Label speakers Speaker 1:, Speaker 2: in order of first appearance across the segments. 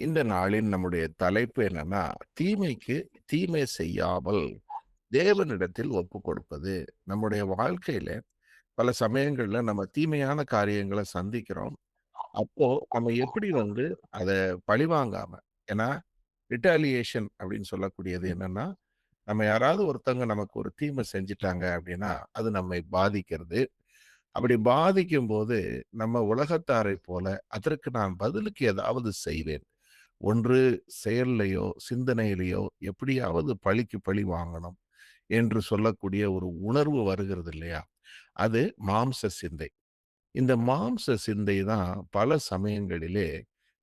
Speaker 1: இந்த நாளின் நம்முடைய தலைப்பு என்னன்னா, தீமைக்கு தீமை செய்யாமல் தேவனிடத்தில் ஒப்புக் கொடுப்பது. நம்முடைய வாழ்க்கையில பல சமயங்கள்ல நம்ம தீமையான காரியங்கள சந்திக்கிறோம். அப்போ நம்ம எப்படி அத பழிவாங்காம, ஏன்னா ரிட்டாலியேஷன் அப்படின்னு சொல்லக்கூடியது என்னன்னா, நம்ம யாராவது ஒருத்தவங்க நமக்கு ஒரு தீமை செஞ்சுட்டாங்க அப்படின்னா, அது நம்மை பாதிக்கிறது. அப்படி பாதிக்கும்போது, நம்ம உலகத்தாரைப் போல, அதற்கு நான் பதிலுக்கு ஏதாவது செய்வேன். ஒன்று செயல்லயோ, சிந்தனையிலயோ எப்படியாவது பழிக்கு பழி வாங்கணும் என்று சொல்லக்கூடிய ஒரு உணர்வு வருகிறது இல்லையா? அது மாம்ச சிந்தை. இந்த மாம்ச சிந்தை தான் பல சமயங்களிலே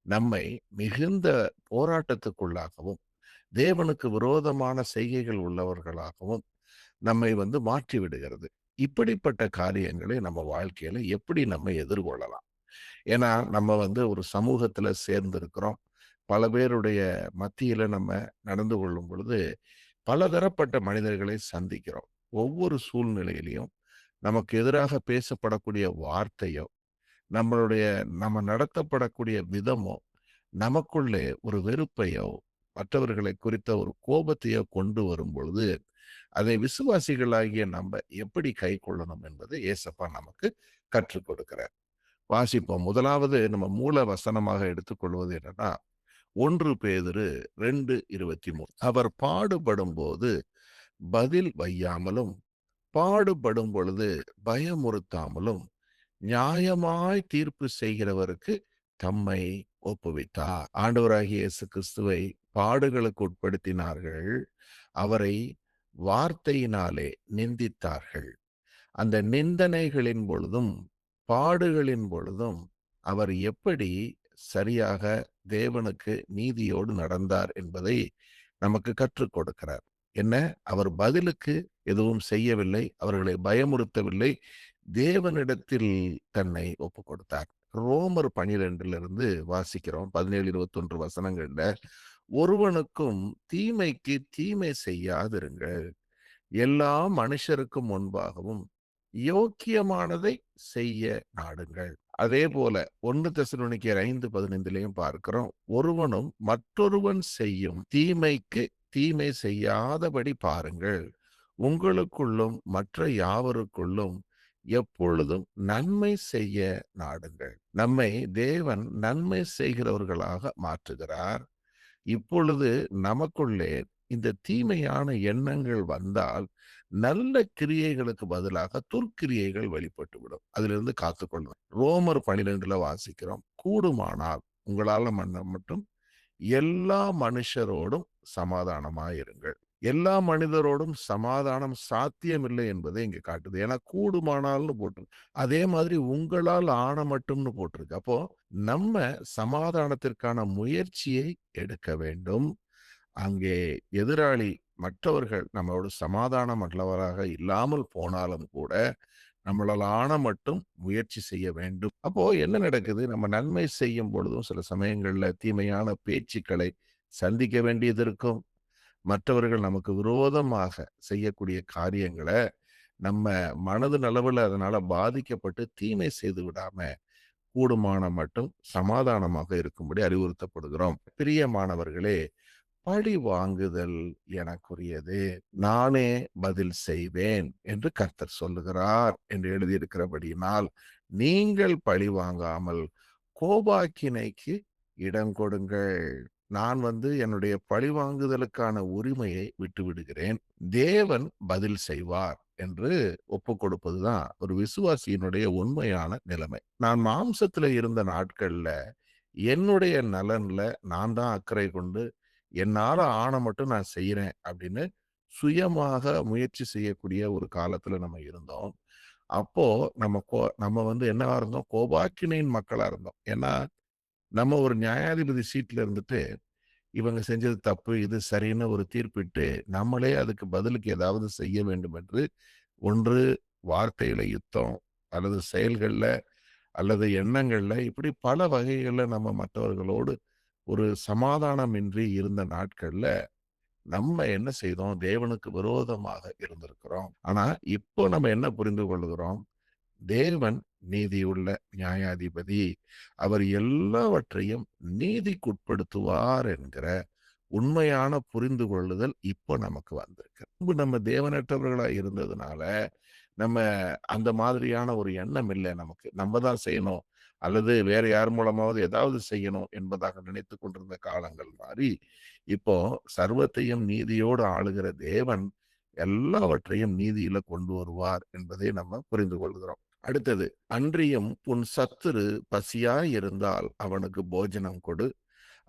Speaker 1: நம்மை மிகுந்த போராட்டத்துக்குள்ளாகவும், தேவனுக்கு விரோதமான செய்கைகள் உள்ளவர்களாகவும் நம்மை மாற்றி விடுகிறது. இப்படிப்பட்ட காரியங்களை நம்ம வாழ்க்கையில எப்படி நம்ம எதிர்கொள்ளலாம்? ஏன்னா, நம்ம ஒரு சமூகத்துல சேர்ந்திருக்கிறோம். பல பேருடைய மத்தியில நம்ம நடந்து கொள்ளும் பொழுது, பலதரப்பட்ட மனிதர்களை சந்திக்கிறோம். ஒவ்வொரு சூழ்நிலையிலும் நமக்கு எதிராக பேசப்படக்கூடிய வார்த்தையோ, நம்மளுடைய நம்ம நடத்தப்படக்கூடிய விதமோ, நமக்குள்ளே ஒரு வெறுப்பையோ, மற்றவர்களை குறித்த ஒரு கோபத்தையோ கொண்டு வரும் பொழுது, அதை விசுவாசிகளாகிய நம்ம எப்படி கைக்கொள்ளணும் என்பதை இயேசப்பா நமக்கு கற்றுக் கொடுக்கிறார். வாசிப்போம். முதலாவது நம்ம மூல வசனமாக எடுத்துக்கொள்வது என்னன்னா, 1 பேதுரு 2:23. அவர் பாடுபடும்போது பதில் வையாமலும், பாடுபடும் பொழுது பயமுறுத்தாமலும், நியாயமாய் தீர்ப்பு செய்கிறவருக்கு தம்மை ஒப்புவித்தார். ஆண்டவராகிய இயேசு கிறிஸ்துவை பாடுகளுக்கு உட்படுத்தினார்கள். அவரை வார்த்தையினாலே நிந்தித்தார்கள். அந்த நிந்தனைகளின் பொழுதும், பாடுகளின் பொழுதும் அவர் எப்படி சரியாக தேவனுக்கு நீதியோடு நடந்தார் என்பதை நமக்கு கற்றுக் கொடுக்கிறார். என்ன? அவர் பதிலுக்கு எதுவும் செய்யவில்லை. அவர்களை பயமுறுத்தவில்லை. தேவனிடத்தில் தன்னை ஒப்புக் கொடுத்தார். ரோமர் 12 வாசிக்கிறோம். 17, 21 வசனங்கள்ல, ஒருவனுக்கும் தீமைக்கு தீமை செய்யாதிருங்கள். எல்லா மனுஷருக்கும் முன்பாகவும் யோக்கியமானதை செய்ய நாடுங்கள். அதே போல 1 தெசலோனிக்கேயர் 5:15 பார்க்கிறோம். ஒருவனும் மற்றொருவன் செய்யும் தீமைக்கு தீமை செய்யாதபடி பாருங்கள். உங்களுக்குள்ளும் மற்ற யாவருக்குள்ளும் எப்பொழுதும் நன்மை செய்ய நாடுங்கள். நம்மை தேவன் நன்மை செய்கிறவர்களாக மாற்றுகிறார். இப்பொழுது நமக்குள்ளே இந்த தீமையான எண்ணங்கள் வந்தால், நல்ல கிரியைகளுக்கு பதிலாக துர்க்கிரியைகள் வெளிப்பட்டுவிடும். அதிலிருந்து காத்துக்கொள்ளணும். ரோமர் 12 வாசிக்கிறோம். கூடுமானால் உங்களால மட்டும் எல்லா மனுஷரோடும் சமாதானமாயிருங்கள். எல்லா மனிதரோடும் சமாதானம் சாத்தியமில்லை என்பதை இங்க காட்டுது. ஏன்னா கூடுமானால்னு போட்டிருக்கு. அதே மாதிரி உங்களால் ஆன மட்டும்னு போட்டிருக்கு. அப்போ நம்ம சமாதானத்திற்கான முயற்சியை எடுக்க வேண்டும். அங்கே எதிராளி மற்றவர்கள் நம்மளோடு சமாதானம் உள்ளவராக இல்லாமல் போனாலும் கூட, நம்மளால் ஆன மட்டும் முயற்சி செய்ய வேண்டும். அப்போ என்ன நடக்குது? நம்ம நன்மை செய்யும் பொழுதும் சில சமயங்கள்ல தீமையான பேச்சுக்களை சந்திக்க வேண்டியது இருக்கும். மற்றவர்கள் நமக்கு விரோதமாக செய்யக்கூடிய காரியங்கள, நம்ம மனது அளவுல அதனால பாதிக்கப்பட்டு தீமை செய்து விடாம, கூடுமான மட்டும் சமாதானமாக இருக்கும்படி அறிவுறுத்தப்படுகிறோம். பிரியமானவர்களே, பழி வாங்குதல் எனக்குரியது. நானே பதில் செய்வேன் என்று கர்த்தர் சொல்லுகிறார் என்று எழுதியிருக்கிறபடியினால், நீங்கள் பழி வாங்காமல் கோபாக்கினைக்கு இடம் கொடுங்கள். நான் என்னுடைய பழிவாங்குதலுக்கான உரிமையை விட்டு விடுகிறேன். தேவன் பதில் செய்வார் என்று ஒப்புக் கொடுப்பதுதான் ஒரு விசுவாசியினுடைய உண்மையான நிலைமை. நான் மாம்சத்துல இருந்த நாட்கள்ல என்னுடைய நலன்ல நான் தான் அக்கறை கொண்டு என்னால ஆன மட்டும் நான் செய்யறேன் அப்படின்னு சுயமாக முயற்சி செய்யக்கூடிய ஒரு காலத்துல நம்ம இருந்தோம். அப்போ நம்ம என்னவா இருந்தோம்? கோபாக்கினையின் மக்களா இருந்தோம். ஏன்னா நம்ம ஒரு நியாயாதிபதி சீட்ல இருந்துட்டு, இவங்க செஞ்சது தப்பு, இது சரின்னு ஒரு தீர்ப்பிட்டு, நம்மளே அதுக்கு பதிலுக்கு ஏதாவது செய்ய வேண்டும் என்று, ஒன்று வார்த்தையில யுத்தம், அல்லது செயல்கள்ல, அல்லது எண்ணங்கள்ல, இப்படி பல வகைகள்ல நம்ம மற்றவர்களோடு ஒரு சமாதானமின்றி இருந்த நாட்கள்ல, நம்ம என்ன செய்தோம்? தேவனுக்கு விரோதமாக இருந்திருக்கிறோம். ஆனா, இப்போ நம்ம என்ன புரிந்து கொள்ளுகிறோம்? தேவன் நீதியுள்ள நியாயாதிபதி. அவர் எல்லாவற்றையும் நீதிக்குட்படுத்துவார் என்கிற உண்மையான புரிந்து கொள்ளுதல் இப்போ நமக்கு வந்திருக்கு. முன்பு நம்ம தேவனற்றவர்களா இருந்ததுனால, நம்ம அந்த மாதிரியான ஒரு எண்ணம் இல்ல நமக்கு. நம்ம தான் செய்யணும், அல்லது வேற யார் மூலமாவது ஏதாவது செய்யணும் என்பதாக நினைத்துக் கொண்டிருந்த காலங்கள் மாறி, இப்போ சர்வத்தையும் நீதியோடு ஆளுகிற தேவன் எல்லாவற்றையும் நீதியில கொண்டு வருவார் என்பதை நம்ம புரிந்து கொள்கிறோம். அடுத்தது, அன்றியும் உன் சத்துரு பசியாய் இருந்தால் அவனுக்கு போஜனம் கொடு,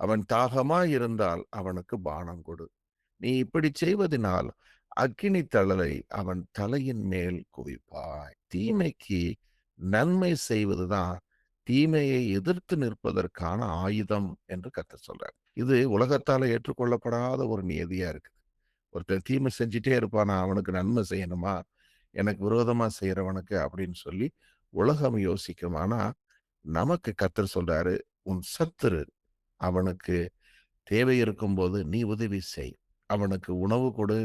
Speaker 1: அவன் தாகமாய் இருந்தால் அவனுக்கு பானம் கொடு. நீ இப்படி செய்வதினால் அக்கினி தழலை அவன் தலையின் மேல் குவிப்பாய். தீமைக்கு நன்மை செய்வதுதான் தீமையை எதிர்த்து நிற்பதற்கான ஆயுதம் என்று கர்த்தர் சொல்றார். இது உலகத்தால ஏற்றுக்கொள்ளப்படாத ஒரு நியதியா இருக்கு. ஒருத்தன் தீமை செஞ்சுட்டே இருப்பானா, அவனுக்கு நன்மை செய்யணுமா, எனக்கு விரோதமா செய்யறவனுக்கு அப்படின்னு சொல்லி உலகம் யோசிக்கும். ஆனா நமக்கு கர்த்தர் சொல்றாரு, உன் சத்துரு அவனுக்கு தேவை இருக்கும்போது நீ உதவி செய், அவனுக்கு உணவு கொடு,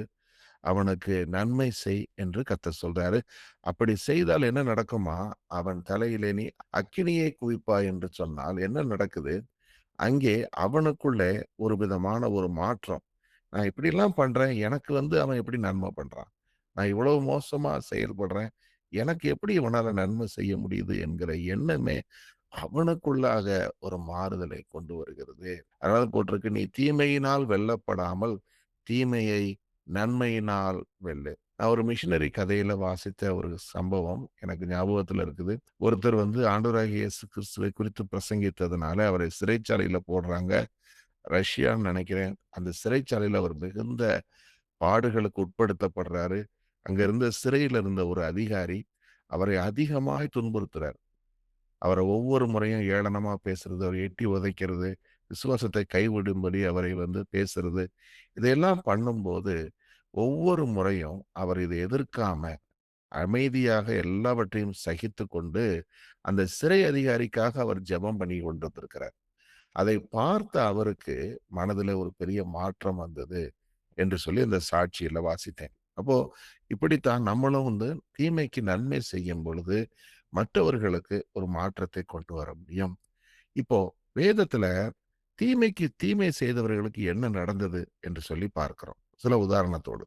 Speaker 1: அவனுக்கு நன்மை செய் என்று கர்த்தர் சொல்றாரு. அப்படி செய்தால் என்ன நடக்குமா, அவன் தலையிலே நீ அக்கினியை குவிப்பாய் என்று சொன்னால் என்ன நடக்குது, அங்கே அவனுக்குள்ளே ஒரு விதமான ஒரு மாற்றம். நான் இப்படிலாம் பண்றேன், எனக்கு அவன் எப்படி நன்மை பண்றான், நான் இவ்வளவு மோசமா செயல்படுறேன், எனக்கு எப்படி இவனால நன்மை செய்ய முடியுது என்கிற எண்ணமே அவனுக்குள்ளாக ஒரு மாறுதலை கொண்டு வருகிறது. அதனால போட்டிருக்கு, நீ தீமையினால் வெல்லப்படாமல் தீமையை நன்மையினால் வெல்லு. நான் ஒரு மிஷினரி கதையில வாசித்த ஒரு சம்பவம் எனக்கு ஞாபகத்துல இருக்குது. ஒருத்தர் ஆண்டவராகிய இயேசு கிறிஸ்துவை குறித்து பிரசங்கித்ததுனால அவரை சிறைச்சாலையில போடுறாங்க. ரஷ்யான்னு நினைக்கிறேன். அந்த சிறைச்சாலையில அவர் மிகுந்த பாடுகளுக்கு உட்படுத்தப்படுறாரு. அங்க இருந்த சிறையில இருந்த ஒரு அதிகாரி அவரை அதிகமாய் துன்புறுத்துறார். அவரை ஒவ்வொரு முறையும் ஏளனமா பேசுறது, அவரை எட்டி உதைக்கிறது, விசுவாசத்தை கைவிடும்படி அவரை பேசுறது, இதையெல்லாம் பண்ணும்போது ஒவ்வொரு முறையும் அவர் இதை எதிர்க்காம அமைதியாக எல்லாவற்றையும் சகித்து கொண்டு அந்த சிறை அதிகாரிக்காக அவர் ஜெபம் பண்ணி கொண்டிருக்கிறார். அதை பார்த்த அவருக்கு மனதில் ஒரு பெரிய மாற்றம் வந்தது என்று சொல்லி அந்த சாட்சியில வாசித்தேன். அப்போ இப்படித்தான் நம்மளும் தீமைக்கு நன்மை செய்யும் பொழுது மற்றவர்களுக்கு ஒரு மாற்றத்தை கொண்டு வர முடியும். இப்போ வேதத்துல தீமைக்கு தீமை செய்தவர்களுக்கு என்ன நடந்தது என்று சொல்லி பார்க்கிறோம் சில உதாரணத்தோடு.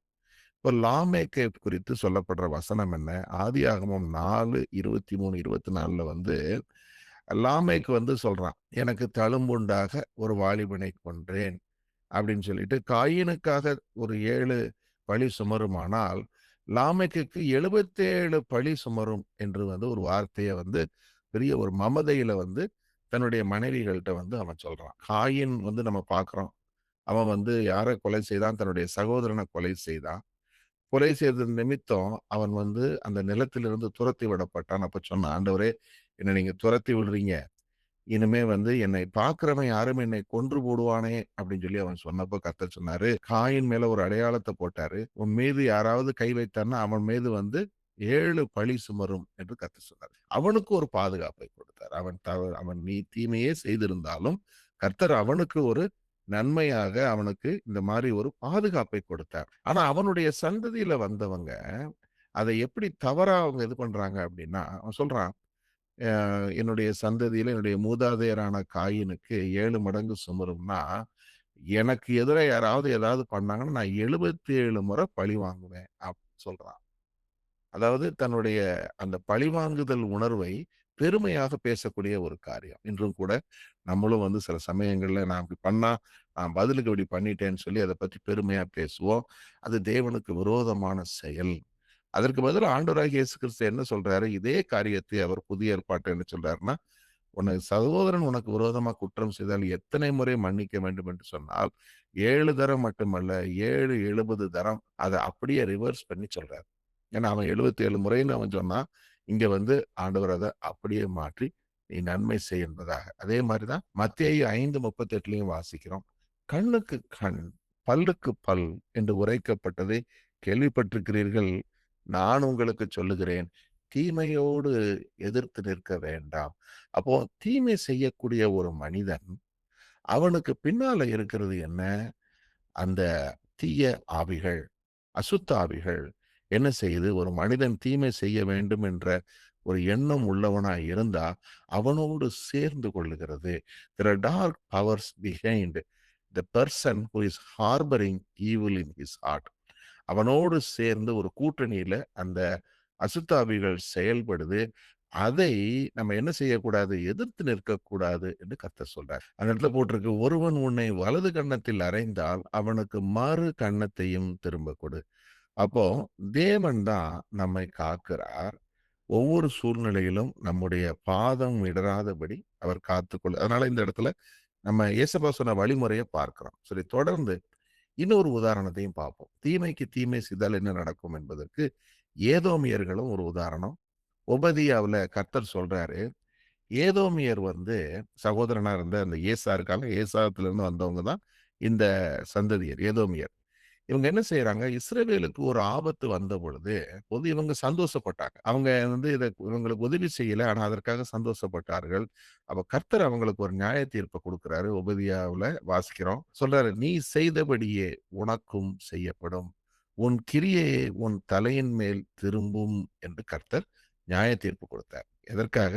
Speaker 1: இப்போ லாமேக்கை குறித்து சொல்லப்படுற வசனம் என்ன? ஆதியாகமம் 4:23-24 லாமேக்கு சொல்றான், எனக்கு தழும்புண்டாக ஒரு வாலிபனை கொன்றேன் அப்படின்னு சொல்லிட்டு. காயினுக்காக ஒரு 7 பழி சுமருமானால் லாமெக்குக்கு 77 பழி சுமரும் என்று ஒரு வார்த்தையை பெரிய ஒரு மமதையில தன்னுடைய மனைவிகள்கிட்ட அவன் சொல்றான். காயின் நம்ம பார்க்கிறோம், அவன் யாரை கொலை செய்தான்? தன்னுடைய சகோதரனை கொலை செய்தான். கொலை செய்தது நிமித்தம் அவன் அந்த நிலத்திலிருந்து துரத்தி விடப்பட்டான். அப்ப சொன்னான், ஆண்டவரே, என்னை நீங்க துரத்தி விடுறீங்க, இனிமே என்னை பார்க்கிறவன் யாரும் என்னை கொன்று போடுவானே அப்படின்னு சொல்லி அவன் சொன்னப்போ கர்த்தர் சொன்னாரு, காயின் மேல ஒரு அடையாளத்தை போட்டாரு, உன் மீது யாராவது கை வைத்தான்னா அவன் மீது 7 பழி சுமரும் என்று கர்த்தர் சொன்னார். அவனுக்கு ஒரு பாதுகாப்பை கொடுத்தார். அவன் நீ தீமையே செய்திருந்தாலும் கர்த்தர் அவனுக்கு ஒரு நன்மையாக அவனுக்கு இந்த மாதிரி ஒரு பாதுகாப்பை கொடுத்தார். ஆனா அவனுடைய சந்ததியில வந்தவங்க அதை எப்படி தவறா அவங்க இது பண்றாங்க அப்படின்னா, அவன் சொல்றான், என்னுடைய சந்ததியில என்னுடைய மூதாதையரான காயினுக்கு 7 மடங்கு சுமரும்னா, எனக்கு எதிரா யாராவது ஏதாவது பண்ணாங்கன்னா நான் 77 முறை பழி வாங்குவேன் அப்படின்னு சொல்றான். அதாவது தன்னுடைய அந்த பழிவாங்குதல் உணர்வை பெருமையாக பேசக்கூடிய ஒரு காரியம். இன்றும் கூட நம்மளும் சில சமயங்கள்ல நான் இப்படி பண்ணா, நான் பதிலுக்கு இப்படி பண்ணிட்டேன்னு சொல்லி அதை பத்தி பெருமையா பேசுவோம். அது தேவனுக்கு விரோதமான செயல். அதற்கு பதிலா ஆண்டவராகிய இயேசு கிறிஸ்து என்ன சொல்றாரு? இதே காரியத்தை அவர் புதிய ஏற்பாட்டுல என்ன சொல்றாருன்னா, உனக்கு சகோதரன் உனக்கு விரோதமா குற்றம் செய்தால் எத்தனை முறை மன்னிக்க வேண்டும் என்று சொன்னால், 7 தரம் மட்டுமல்ல, 7 70 தரம் அதை அப்படியே ரிவர்ஸ் பண்ணி சொல்றாரு. ஏன்னா அவன் 77 முறைன்னு அவன் சொன்னான். இங்க ஆண்டவர் அதை அப்படியே மாற்றி நீ நன்மை செய் என்பதாக. அதே மாதிரிதான் மத்தேயு 5:38 வாசிக்கிறோம். கண்ணுக்கு கண், பல்லுக்கு பல் என்று உரைக்கப்பட்டதை கேள்விப்பட்டிருக்கிறீர்கள். நான் உங்களுக்கு சொல்லுகிறேன், தீமையோடு எதிர்த்து நிற்க வேண்டாம். அப்போ தீமை செய்யக்கூடிய ஒரு மனிதன், அவனுக்கு பின்னால இருக்கிறது என்ன? அந்த தீய ஆவிகள், அசுத்த ஆவிகள் என்ன செய்யுது? ஒரு மனிதன் தீமை செய்ய வேண்டும் என்ற ஒரு எண்ணம் உள்ளவனாய் இருந்தா அவனோடு சேர்ந்து கொள்ளுகிறது. There are dark powers behind the person who is harboring evil in his heart. அவனோடு சேர்ந்து ஒரு கூட்டணியில அந்த அசுத்தாவிகள் செயல்படுது. அதை நம்ம என்ன செய்யக்கூடாது? எதிர்த்து நிற்கக்கூடாது என்று கர்த்தர் சொல்றார். அந்த இடத்துல போட்டிருக்கு, "ஒருவன் உன்னை வலது கன்னத்தில் அறைந்தால், அவனுக்கு மறு கன்னத்தையும் திரும்பக் கொடு." அப்போ தேவன் தான் நம்மை காக்கிறார். ஒவ்வொரு சூழ்நிலையிலும் நம்முடைய பாதம் இடராதபடி அவர் காத்துக்கொள்ள அதனால இந்த இடத்துல நம்ம இயேசுப்பா சொன்ன வழிமுறைய பார்க்கிறோம். சரி, தொடர்ந்து இன்னொரு உதாரணத்தையும் பார்ப்போம். தீமைக்கு தீமை செய்தால் என்ன நடக்கும் என்பதற்கு ஏதோமியர்களும் ஒரு உதாரணம். ஒபதியாவுல கர்த்தர் சொல்றாரு, ஏதோமியர் சகோதரனா இருந்த அந்த ஏசா இருக்காங்க. ஏசாத்திலிருந்து வந்தவங்க தான் இந்த சந்ததியர், ஏதோமியர். இவங்க என்ன செய்றாங்க, இஸ்ரவேலுக்கு ஒரு ஆபத்து வந்த பொழுது, இவங்க சந்தோஷப்பட்டாங்க. அவங்க இவங்களுக்கு உதவி செய்யல. ஆனா அதற்காக சந்தோஷப்பட்டார்கள். அப்ப கர்த்தர் அவங்களுக்கு ஒரு நியாய தீர்ப்ப குடுக்குறாரு. ஒபதியாவுல வாசிக்கிறோம். சொல்றாரு, "நீ செய்தபடியே உனக்கும் செய்யப்படும். உன் கிரியையே உன் தலையின் மேல் திரும்பும்" என்று கர்த்தர் நியாய தீர்ப்பு கொடுத்தார். எதற்காக?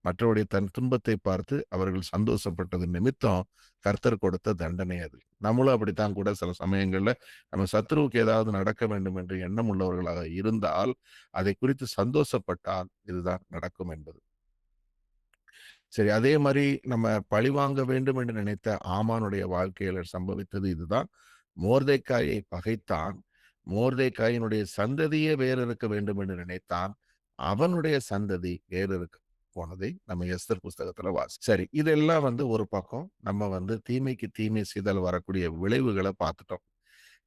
Speaker 1: மற்றவருடைய தன் துன்பத்தை பார்த்து அவர்கள் சந்தோஷப்பட்டது நிமித்தம் கர்த்தர் கொடுத்த தண்டனை அது. நம்மளும் அப்படித்தான் கூட சில சமயங்கள்ல நம்ம சத்துருவுக்கு ஏதாவது நடக்க வேண்டும் என்று எண்ணம் உள்ளவர்களாக இருந்தால், அதை குறித்து சந்தோஷப்பட்டால் இதுதான் நடக்கும் என்பது. சரி, அதே மாரி நம்ம பழிவாங்க வேண்டும் என்று நினைத்த ஆமானுடைய வாழ்க்கையில சம்பவித்தது இதுதான். மோர்தெக்காயை பகைத்தான். மோர்தெக்காயினுடைய சந்ததியே வேறு இருக்க வேண்டும் என்று நினைத்தான். அவனுடைய சந்ததி வேறு இருக்க போனதை நம்ம எஸ்தர் புஸ்தகத்துல சரி, இதெல்லாம் ஒரு பக்கம் நம்ம தீமைக்கு தீமை செய்தால் வரக்கூடிய விளைவுகள பார்த்துட்டோம்.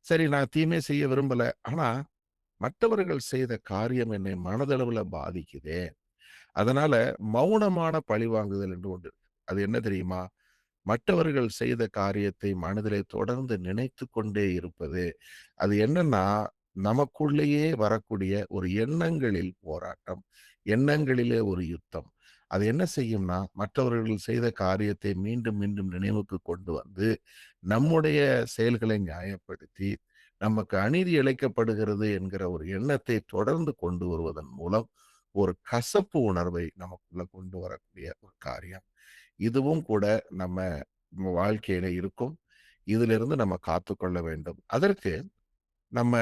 Speaker 1: சரி, நான் தீமை செய்ய விரும்பல. ஆனா மற்றவர்கள் செய்த காரியம் என்னை மனதளவுல பாதிக்குதே. அதனால மௌனமான பழிவாங்குதல் என்று ஒன்று இருக்கு. அது என்ன தெரியுமா? மற்றவர்கள் செய்த காரியத்தை மனதிலே தொடர்ந்து நினைத்துக் கொண்டே இருப்பது. அது என்னன்னா, நமக்குள்ளேயே வரக்கூடிய ஒரு எண்ணங்களில் போராட்டம். எண்ணங்களிலே ஒரு யுத்தம். அது என்ன செய்யும்னா, மற்றவர்கள் செய்த காரியத்தை மீண்டும் மீண்டும் நினைவுக்கு கொண்டு வந்து, நம்முடைய செயல்களை நியாயப்படுத்தி, நமக்கு அநீதி இழைக்கப்படுகிறது என்கிற ஒரு எண்ணத்தை தொடர்ந்து கொண்டு வருவதன் மூலம், ஒரு கசப்பு உணர்வை நமக்குள்ள கொண்டு வரக்கூடிய ஒரு காரியம். இதுவும் கூட நம்ம வாழ்க்கையில இருக்கும். இதிலிருந்து நம்ம காத்துக்கொள்ள வேண்டும். அதற்கு நம்ம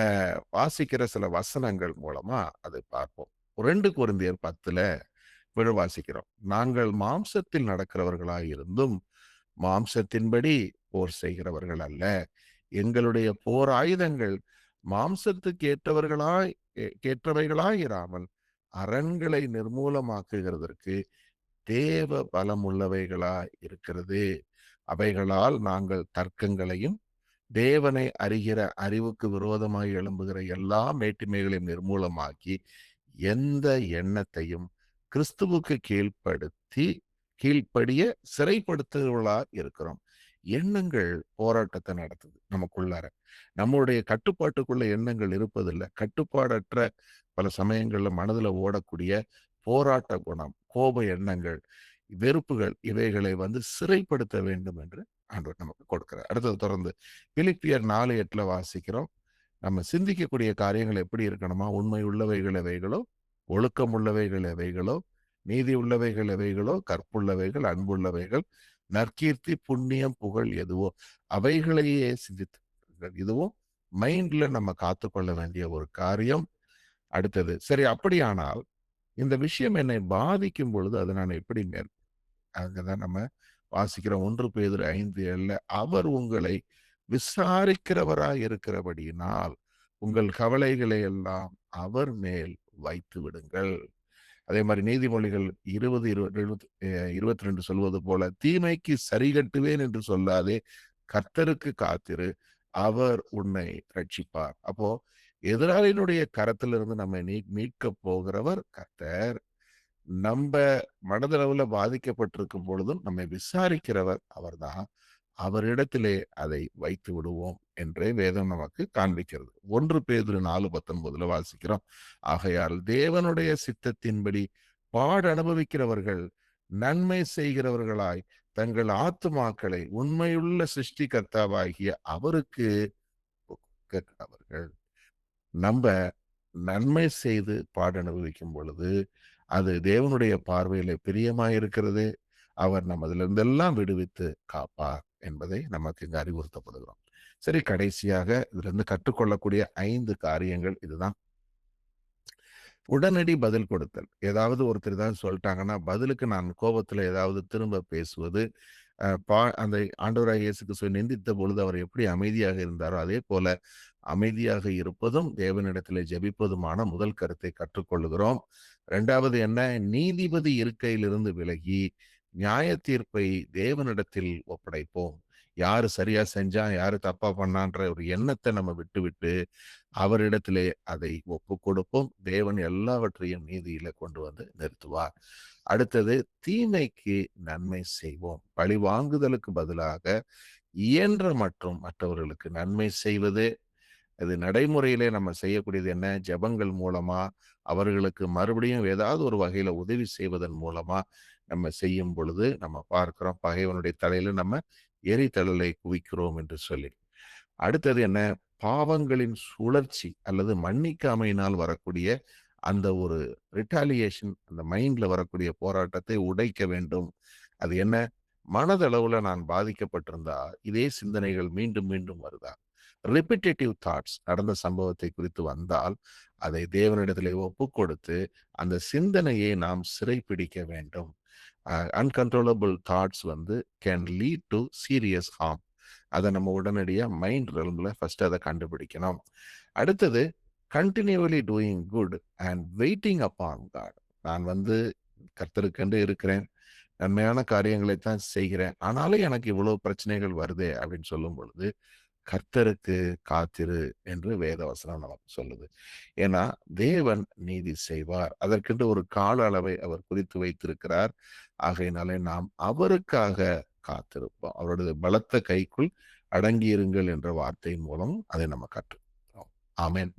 Speaker 1: வாசிக்கிற சில வசனங்கள் மூலமா அதை பார்ப்போம். 2 கொரிந்தியர் 10ல வாசிக்கிறோம். நாங்கள் மாம்சத்தில் நடக்கிறவர்களாய் இருந்தும், மாம்சத்தின்படி போர் செய்கிறவர்கள் அல்ல. எங்களுடைய போர் ஆயுதங்கள் மாம்சத்துக்கு ஏற்றவைகளாய் இராமல், அரண்களை நிர்மூலமாக்குகிறதற்கு தேவ பலமுள்ளவைகளாய் இருக்கிறது. அவைகளால் நாங்கள் தர்க்கங்களையும் தேவனை அறிகிற அறிவுக்கு விரோதமாய் எழும்புகிற எல்லா மேட்டிமைகளையும் நிர்மூலமாக்கி, எந்த எண்ணத்தையும் கிறிஸ்துவுக்கு கீழ்ப்படிய சிறைப்படுத்துகிறவர்களா இருக்கிறோம். எண்ணங்கள் போராட்டத்தை நடத்துது நமக்குள்ளார. நம்முடைய கட்டுப்பாட்டுக்குள்ள எண்ணங்கள் இருப்பதில்லை. கட்டுப்பாடற்ற பல சமயங்கள்ல மனதுல ஓடக்கூடிய போராட்ட குணம், கோப எண்ணங்கள், வெறுப்புகள் இவைகளை சிறைப்படுத்த வேண்டும் என்று ஆண்டவர் நமக்கு கொடுக்கிறார். அடுத்தது தொடர்ந்து பிலிப்பியர் 4:8 வாசிக்கிறோம். நம்ம சிந்திக்கக்கூடிய காரியங்கள் எப்படி இருக்கணுமா? உண்மை உள்ளவைகள் எவைகளோ, ஒழுக்கம் உள்ளவைகள் எவைகளோ, நீதி உள்ளவைகள் எவைகளோ, கற்புள்ளவைகள், அன்புள்ளவைகள், நற்கீர்த்தி, புண்ணியம், புகழ் எதுவோ அவைகளையே சிந்தித்து இதுவும் மைண்ட்ல நம்ம காத்துக்கொள்ள வேண்டிய ஒரு காரியம். அடுத்தது, சரி, அப்படியானால் இந்த விஷயம் என்னை பாதிக்கும் பொழுது அதை நான் எப்படி அங்கதான் நம்ம வாசிக்கிறோம். 1 பேதுரு 5:7 அவர் உங்களை விசாரிக்கிறவராய் இருக்கிறபடியினால் உங்கள் கவலைகளை எல்லாம் அவர் மேல் வைத்து விடுங்கள். அதே மாதிரி நீதிமொழிகள் 20:22 சொல்வது போல, தீமைக்கு சரி கட்டுவேன் என்று சொல்லாதே, கர்த்தருக்கு காத்திரு, அவர் உன்னை ரட்சிப்பார். அப்போ எதிராளியினுடைய கரத்திலிருந்து நம்மை மீட்க போகிறவர் கர்த்தர். நம்ப மனதளவுல பாதிக்கப்பட்டிருக்கும் பொழுதும் நம்மை விசாரிக்கிறவர் அவர்தான். அவரிடத்திலே அதை வைத்து விடுவோம் என்றே வேதம் நமக்கு காண்பிக்கிறது. 1 பேதுரு 4:19 வாசிக்கிறோம். ஆகையால் தேவனுடைய சித்தத்தின்படி அனுபவிக்கிறவர்கள் நன்மை செய்கிறவர்களாய் தங்கள் ஆத்துமாக்களை உண்மையுள்ள சிருஷ்டிகர்த்தாவாகிய அவருக்கு ஒப்புக்கொடுக்கிறவர்கள். நம்ப நன்மை செய்து அனுபவிக்கும் பொழுது அது தேவனுடைய பார்வையிலே பிரியமாயிருக்கிறது. அவர் நம்மதிலிருந்தெல்லாம் விடுவித்து காப்பார் என்பதை நமக்கு இங்கு அறிவுறுத்தப்படுகிறோம். சரி, கடைசியாக இதிலிருந்து கற்றுக்கொள்ளக்கூடிய 5 காரியங்கள் இதுதான். உடனடி பதில் கொடுத்தல். ஏதாவது ஒருத்தர் ஏதாவது சொல்ட்டாங்கன்னா, பதிலுக்கு நான் கோபத்துல ஏதாவது திரும்ப பேசுவது, அந்த ஆண்டவராகிய இயேசு கிறிஸ்துவை நிந்தித்த பொழுது அவர் எப்படி அமைதியாக இருந்தாரோ, அதே போல அமைதியாக இருப்பதும், தேவனிடத்திலே ஜெபிப்பதுமான முதல் கருத்தை கற்றுக்கொள்ளுகிறோம். 2வது என்ன? நீதிபதி இருக்கையிலிருந்து விலகி, நியாய தீர்ப்பை தேவனிடத்தில் ஒப்படைப்போம். யாரு சரியா செஞ்சான், யாரு தப்பா பண்ணான்ற ஒரு எண்ணத்த நம்ம விட்டுவிட்டு, அவரிடத்திலே அதை ஒப்புக் கொடுப்போம். தேவன் எல்லாவற்றையும் நீதியில கொண்டு வந்து நிறுத்துவார். அடுத்தது, தீமைக்கு நன்மை செய்வோம். பழி வாங்குதலுக்கு பதிலாக இயன்ற மற்றும் மற்றவர்களுக்கு நன்மை செய்வது. அது நடைமுறையிலே நம்ம செய்யக்கூடியது என்ன? ஜெபங்கள் மூலமா அவர்களுக்கு மறுபடியும் ஏதாவது ஒரு வகையில உதவி செய்வதன் மூலமா நம்ம செய்யும் பொழுது நம்ம பார்க்கிறோம், பகைவனுடைய தலையில நம்ம எரிதழலை குவிக்கிறோம் என்று சொல்லி. அடுத்தது என்ன? பாவங்களின் சுழற்சி அல்லது மன்னிக்காமையினால் வரக்கூடிய அந்த ஒரு ரிட்டாலியேஷன், அந்த மைண்ட்ல வரக்கூடிய போராட்டத்தை உடைக்க வேண்டும். அது என்ன? மனதளவுல நான் பாதிக்கப்பட்டிருந்தா, இதே சிந்தனைகள் மீண்டும் மீண்டும் வருதா? ரிபிட்டேட்டிவ் தாட்ஸ் நடந்த சம்பவத்தை குறித்து வந்தால், அதை தேவனிடத்திலே ஒப்புக் கொடுத்து, அந்த சிந்தனையை நாம் சிறைப்பிடிக்க வேண்டும். அன்கண்ட்ரோலபிள் தாட்ஸ் வந்து can lead to serious harm. அதை நம்ம உடனடியா மைண்ட் ரெல்ம்ல ஃபர்ஸ்ட் அதை கண்டுபிடிக்கணும். அடுத்தது, continually doing good and waiting upon God. நான் வந்து கர்த்தருக்கென்று இருக்கிறேன், நன்மையான காரியங்களைத்தான் செய்கிறேன், ஆனாலும் எனக்கு இவ்வளவு பிரச்சனைகள் வருதே அப்படின்னு சொல்லும் பொழுது, கர்த்தருக்கு காத்திரு என்று வேதவசனம் நமக்கு சொல்லுது. ஏன்னா தேவன் நீதி செய்வார், அதற்கென்று ஒரு கால அளவை அவர் குறித்து வைத்திருக்கிறார். ஆகையினாலே நாம் அவருக்காக காத்திருப்போம். அவருடைய பலத்த கைக்குள் அடங்கியிருங்கள் என்ற வார்த்தையின் மூலம் அதை நம்ம கற்றுக்கிறோம். ஆமென்.